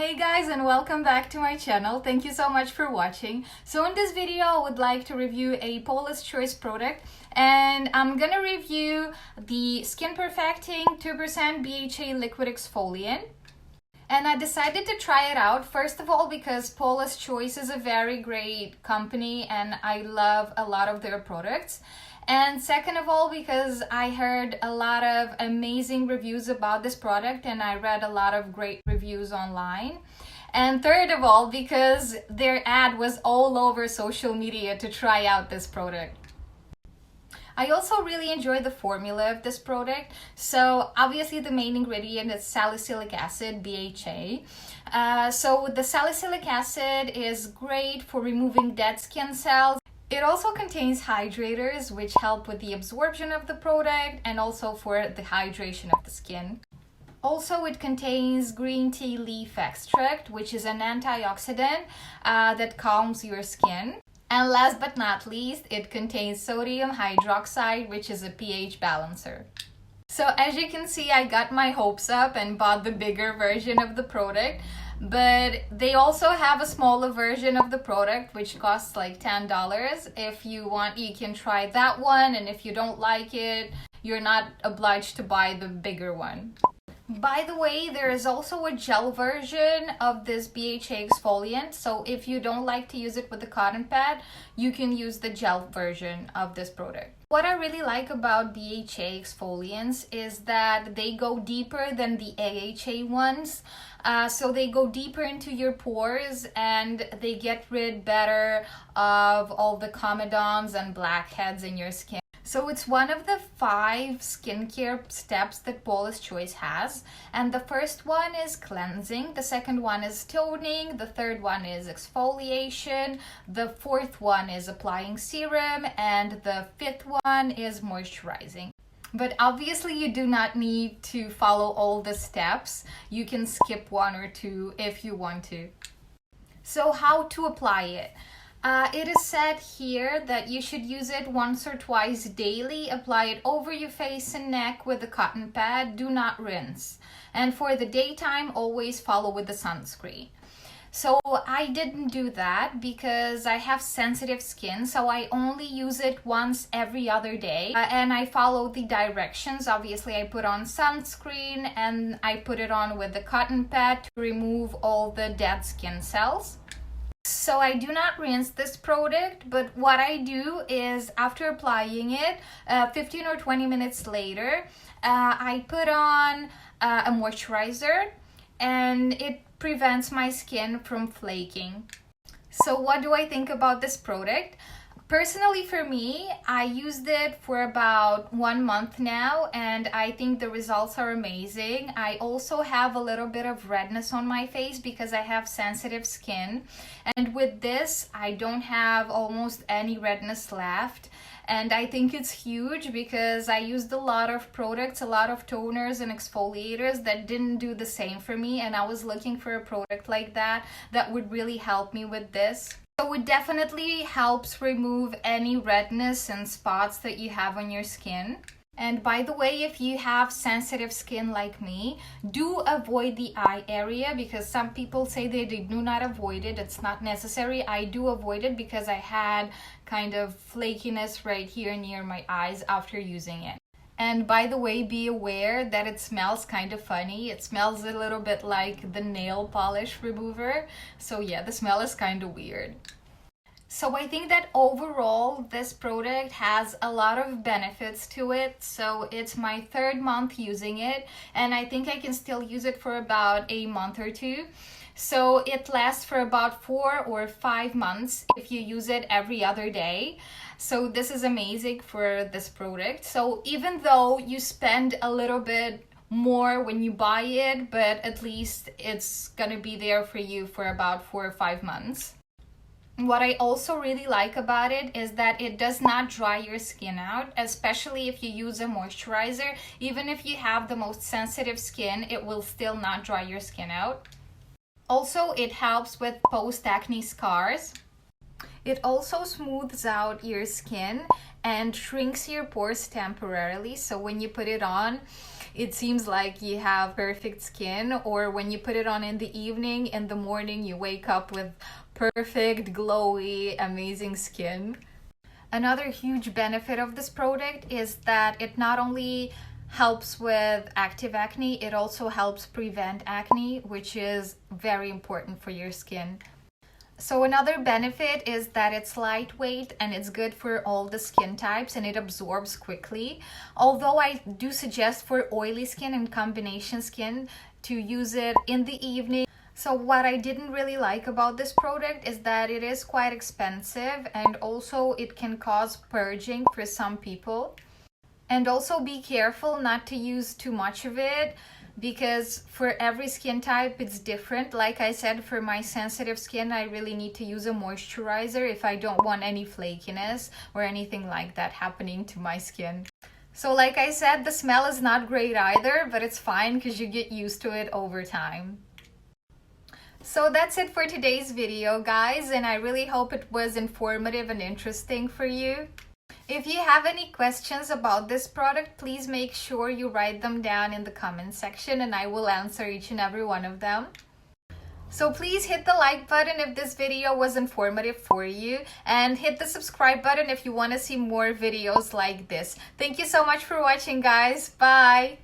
Hey guys, and welcome back to my channel. Thank you so much for watching. So in this video I would like to review a Paula Choice product, and I'm gonna review the Skin Perfecting 2% BHA Liquid Exfoliant. And I decided to try it out, first of all because Paula Choice is a very great company and I love a lot of their products. And second of all, because I heard a lot of amazing reviews about this product and I read a lot of great reviews online. And third of all, because their ad was all over social media to try out this product. I also really enjoy the formula of this product. So obviously the main ingredient is salicylic acid, BHA. So the salicylic acid is great for removing dead skin cells. It also contains hydrators, which help with the absorption of the product and also for the hydration of the skin. Also, it contains green tea leaf extract, which is an antioxidant that calms your skin. And last but not least, it contains sodium hydroxide, which is a pH balancer. So as you can see, I got my hopes up and bought the bigger version of the product. But they also have a smaller version of the product which costs like $10. If you want, you can try that one, and if you don't like it, you're not obliged to buy the bigger one. By the way, there is also a gel version of this BHA exfoliant, so if you don't like to use it with the cotton pad, you can use the gel version of this product. What I really like about BHA exfoliants is that they go deeper than the AHA ones. So they go deeper into your pores and they get rid better of all the comedones and blackheads in your skin. So it's one of the 5 skincare steps that Paula Choice has. And the first one is cleansing, the second one is toning, the third one is exfoliation, the fourth one is applying serum, and the fifth one is moisturizing. But obviously you do not need to follow all the steps. You can skip 1 or 2 if you want to. So how to apply it? It is said here that you should use it once or twice daily. Apply it over your face and neck with a cotton pad. Do not rinse. And for the daytime, always follow with the sunscreen. So I didn't do that because I have sensitive skin, so I only use it once every other day. And I follow the directions. Obviously, I put on sunscreen and I put it on with the cotton pad to remove all the dead skin cells. So I do not rinse this product, but what I do is after applying it, 15 or 20 minutes later, I put on a moisturizer and it prevents my skin from flaking. So what do I think about this product? Personally, for me, I used it for about 1 month now and I think the results are amazing. I also have a little bit of redness on my face because I have sensitive skin, and with this I don't have almost any redness left. And I think it's huge because I used a lot of products, a lot of toners and exfoliators that didn't do the same for me, and I was looking for a product like that that would really help me with this. So it definitely helps remove any redness and spots that you have on your skin. And by the way, if you have sensitive skin like me, do avoid the eye area because some people say they do not avoid it. It's not necessary. I do avoid it because I had kind of flakiness right here near my eyes after using it. And by the way, be aware that it smells kind of funny. It smells a little bit like the nail polish remover. So yeah, the smell is kind of weird. So I think that overall this product has a lot of benefits to it. So it's my 3rd month using it and I think I can still use it for about a month or 2. So it lasts for about 4 or 5 months if you use it every other day. So this is amazing for this product. So even though you spend a little bit more when you buy it, but at least it's gonna be there for you for about 4 or 5 months. What I also really like about it is that it does not dry your skin out, especially if you use a moisturizer. Even if you have the most sensitive skin, it will still not dry your skin out. Also, it helps with post-acne scars. It also smooths out your skin and shrinks your pores temporarily. So when you put it on, it seems like you have perfect skin, or when you put it on in the evening, in the morning you wake up with perfect, glowy, amazing skin. Another huge benefit of this product is that it not only helps with active acne, it also helps prevent acne, which is very important for your skin. So another benefit is that it's lightweight and it's good for all the skin types and it absorbs quickly. Although I do suggest for oily skin and combination skin to use it in the evening. So what I didn't really like about this product is that it is quite expensive, and also it can cause purging for some people. And also be careful not to use too much of it, because for every skin type it's different. Like I said, for my sensitive skin, I really need to use a moisturizer if I don't want any flakiness or anything like that happening to my skin. So like I said, the smell is not great either, but it's fine because you get used to it over time. So that's it for today's video, guys, and I really hope it was informative and interesting for you. If you have any questions about this product, please make sure you write them down in the comment section and I will answer each and every one of them. So please hit the like button if this video was informative for you, and hit the subscribe button if you want to see more videos like this. Thank you so much for watching, guys. Bye!